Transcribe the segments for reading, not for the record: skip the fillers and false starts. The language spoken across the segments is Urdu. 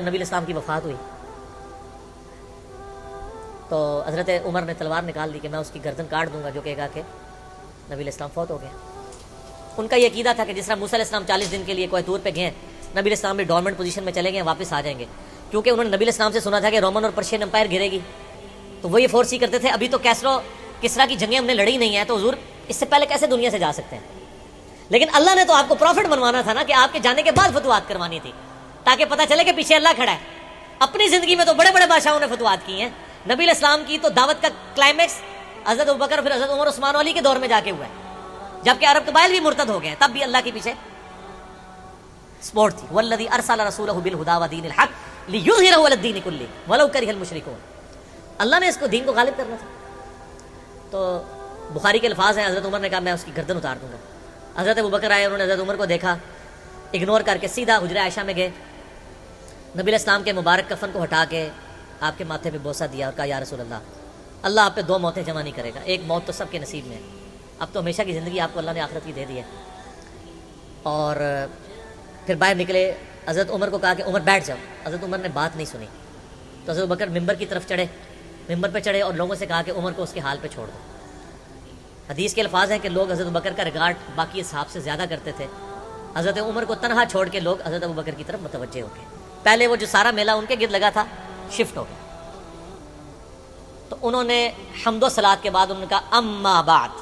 نبی علیہ السلام کی وفات ہوئی تو حضرت عمر نے تلوار نکال دی کہ میں اس کی گردن کاٹ دوں گا جو کہے گا کہ نبی علیہ السلام فوت ہو گیا۔ ان کا یہ عقیدہ تھا کہ جس طرح موسیٰ علیہ السلام 40 دن کے لیے کوہ طور پہ گئے، نبی علیہ السلام بھی ڈورمنٹ پوزیشن میں چلے گئے، واپس آ جائیں گے، کیونکہ انہوں نے نبی علیہ السلام سے سنا تھا کہ رومن اور پرشین امپائر گرے گی، تو وہ یہ فورس ہی کرتے تھے ابھی تو کسرا کی جنگیں ہم نے لڑی نہیں ہیں، تو حضور اس سے پہلے کیسے دنیا سے جا سکتے ہیں؟ لیکن اللہ نے تو آپ کو پروفٹ بنوانا تھا نا، کہ آپ کے جانے کے بعد فتوحات کروانی تھی، تاکہ پتہ چلے کہ پیچھے اللہ کھڑا ہے۔ اپنی زندگی میں تو بڑے بڑے بادشاہوں نے فتوحات کی ہیں، نبی علیہ السلام کی تو دعوت کا کلائمیکس حضرت ابوبکر پھر حضرت عمر عثمان علی کے دور میں جا کے ہوا ہے، جبکہ عرب قبائل بھی مرتد ہو گئے ہیں، تب بھی اللہ کے پیچھے سپورٹ تھی۔ والذی ارسل رسولہ بالہدی ودین الحق لیظہرہ علی الدین کلہ ولو کرہ المشرکون۔ اللہ نے اس کو دین کو غالب کرنا تھا۔ تو بخاری کے الفاظ ہیں، حضرت عمر نے کہا میں اس کی گردن اتار دوں گا۔ حضرت ابوبکر آئے، انہوں نے حضرت عمر کو دیکھا، اگنور کر کے سیدھا حجرہ عائشہ میں گئے، نبی علیہ السلام کے مبارک کفن کو ہٹا کے آپ کے ماتھے پہ بوسہ دیا اور کہا یا رسول اللہ آپ پہ 2 موتیں جمع نہیں کرے گا، ایک موت تو سب کے نصیب میں ہے، اب تو ہمیشہ کی زندگی آپ کو اللہ نے آخرت کی دے دی ہے۔ اور پھر باہر نکلے، حضرت عمر کو کہا کہ عمر بیٹھ جاؤ، حضرت عمر نے بات نہیں سنی، تو حضرت ابوبکر ممبر کی طرف چڑھے، ممبر پہ چڑھے اور لوگوں سے کہا کہ عمر کو اس کے حال پہ چھوڑ دو۔ حدیث کے الفاظ ہیں کہ لوگ حضرت ابوبکر کا ریگارڈ باقی اصحاب سے زیادہ کرتے تھے، حضرت عمر کو تنہا چھوڑ کے لوگ حضرت ابوبکر کی طرف متوجہ ہو گئے۔ پہلے وہ جو سارا میلہ ان کے گرد لگا تھا شفٹ ہو گیا، تو انہوں نے حمد و صلات کے بعد انہوں نے کہا اما بعد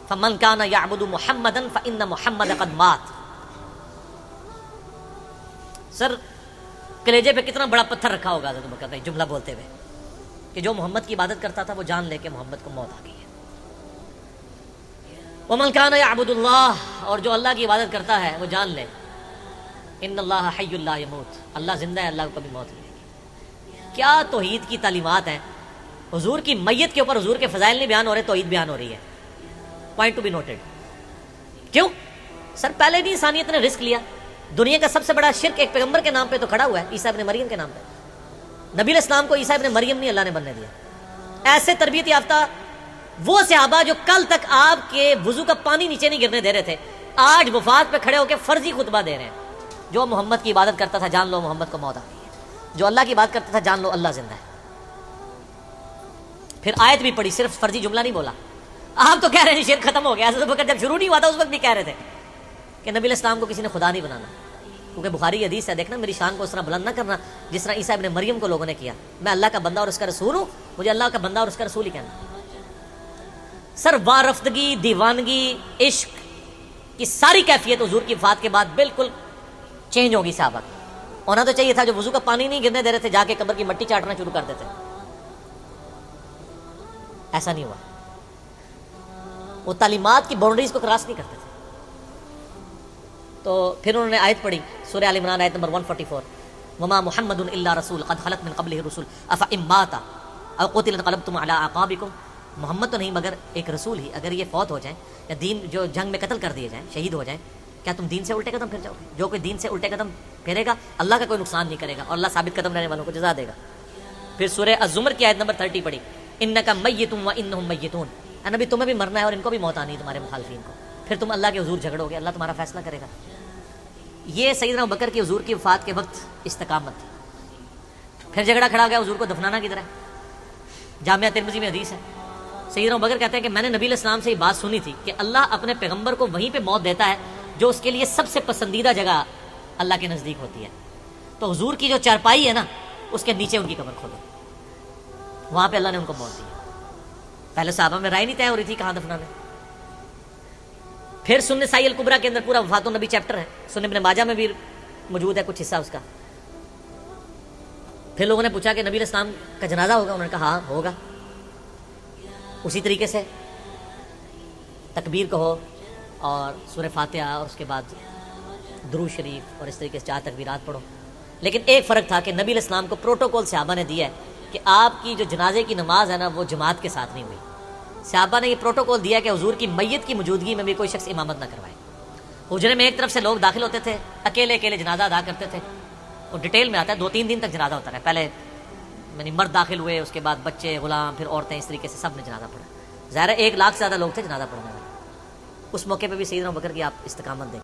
فمن کان یعبد محمدا فان محمد قد مات۔ سر کلیجے پہ کتنا بڑا پتھر رکھا ہوگا حضرت ابوبکر نے جملہ بولتے ہوئے کہ جو محمد کی عبادت کرتا تھا وہ جان لے کہ محمد کو موت آ گئی ہے۔ ومن کان یعبد اللہ، اور جو اللہ کی عبادت کرتا ہے وہ جان لے ان اللہ حی لا یموت، اللہ زندہ ہے، اللہ کو کبھی موت نہیں آئے گی۔ کیا توحید کی تعلیمات ہیں! حضور کی میت کے اوپر حضور کے فضائل نہیں بیان ہو رہے، توحید بیان ہو رہی ہے۔ Point to be noted. کیوں؟ سر پہلے نہیں انسانیت نے رسک لیا، دنیا کا سب سے بڑا شرک ایک پیغمبر کے نام پہ تو کھڑا ہوا ہے، عیسیٰ ابن مریم کے نام پہ۔ نبی علیہ السلام کو عیسیٰ ابن مریم نہیں اللہ نے بننے دیا۔ ایسے تربیت یافتہ وہ صحابہ جو کل تک آپ کے وضو کا پانی نیچے نہیں گرنے دے رہے تھے، آج وفات پہ کھڑے ہو کے فرضی خطبہ دے رہے ہیں۔ جو محمد کی عبادت کرتا تھا جان لو محمد کو موت آ گئی ہے، جو اللہ کی عبادت کرتا تھا جان لو اللہ زندہ ہے۔ پھر آیت بھی پڑھی، صرف فرضی جملہ نہیں بولا۔ آپ تو کہہ رہے ہیں شرک ختم ہو گیا، حضرت ابوبکر جب شروع نہیں ہوا تھا اس وقت بھی کہہ رہے تھے کہ نبی علیہ السلام کو کسی نے خدا نہیں بنانا، کیونکہ بخاری کی حدیث ہے، دیکھنا میری شان کو اس طرح بلند نہ کرنا جس طرح عیسیٰ ابن مریم کو لوگوں نے کیا، میں اللہ کا بندہ اور اس کا رسول ہوں، مجھے اللہ کا بندہ اور اس کا رسول ہی کہنا۔ سر وارفتگی، دیوانگی، عشق کی ساری کیفیت حضور کی وفات کے بعد بالکل چینج ہوگی۔ صحابہ ہونا تو چاہیے تھا جو وضو کا پانی نہیں گرنے دے رہے تھے جا کے قبر کی مٹی چاٹنا شروع کر دیتے، ایسا نہیں ہوا۔ وہ تعلیمات کی باؤنڈریز کو کراس نہیں کرتے تھے۔ تو پھر انہوں نے آیت پڑھی، سورہ آل عمران آیت نمبر 144، وما محمد الا رسول قد خلت من قبلہ الرسل افان مات او قتل انقلبتم علی اعقابکم۔ محمد تو نہیں مگر ایک رسول ہی، اگر یہ فوت ہو جائیں یا دین جو جنگ میں قتل کر دیے جائیں، شہید ہو جائیں، کیا تم دین سے الٹے قدم پھر جاؤ گے؟ جو کوئی دین سے الٹے قدم پھیرے گا اللہ کا کوئی نقصان نہیں کرے گا اور اللہ ثابت قدم رہنے والوں کو جزا دے گا۔ پھر سورہ الزمر کی آیت نمبر 30 پڑھی، انک میت وانہم میتون، اے نبی تمہیں بھی مرنا ہے اور ان کو بھی موت آنی ہے تمہارے مخالفین کو، پھر تم اللہ کے حضور جھگڑو گے، اللہ تمہارا فیصلہ کرے گا۔ یہ سیدنا ابوبکر کی حضور کی وفات کے وقت استقامت تھی۔ پھر جھگڑا کھڑا ہو گیا حضور کو دفنانا کدھر ہے؟ جامعہ ترمذی میں حدیث ہے، سیدنا ابوبکر کہتے ہیں کہ میں نے نبی علیہ السلام سے یہ بات سنی تھی کہ اللہ اپنے پیغمبر کو وہیں پہ موت دیتا ہے جو اس کے لیے سب سے پسندیدہ جگہ اللہ کے نزدیک ہوتی ہے، تو حضور کی جو چارپائی ہے نا اس کے نیچے ان کی قبر کھودو، وہاں پہ اللہ نے ان کو موت دی۔ پہلے صحابہ میں رائے نہیں طے ہو رہی تھی کہاں دفنانا ہے۔ پھر سنن نسائی الکبریٰ کے اندر پورا وفات النبی چیپٹر ہے، سنن ابن ماجہ میں بھی موجود ہے کچھ حصہ اس کا۔ پھر لوگوں نے پوچھا کہ نبی علیہ السلام کا جنازہ ہوگا؟ انہوں نے کہا ہاں ہوگا۔ اسی طریقے سے تکبیر کہو اور سورہ فاتحہ اور اس کے بعد درود شریف اور اس طریقے سے 4 تکبیرات پڑھو۔ لیکن ایک فرق تھا کہ نبی علیہ السلام کو پروٹوکول صحابہ نے دیا ہے کہ آپ کی جو جنازے کی نماز ہے نا وہ جماعت کے ساتھ نہیں ہوئی۔ صحابہ نے یہ پروٹوکول دیا کہ حضور کی میت کی موجودگی میں بھی کوئی شخص امامت نہ کروائے۔ حجرے میں ایک طرف سے لوگ داخل ہوتے تھے، اکیلے اکیلے جنازہ ادا کرتے تھے، اور ڈیٹیل میں آتا ہے 2-3 دن تک جنازہ ہوتا رہا۔ پہلے یعنی مرد داخل ہوئے، اس کے بعد بچے، غلام، پھر عورتیں، اس طریقے سے سب نے جنازہ پڑھا۔ ظاہر 1 لاکھ سے زیادہ لوگ تھے جنازہ پڑھنے والے۔ اس موقع پہ بھی سیدنا ابوبکر کی آپ استقامت دیکھیں۔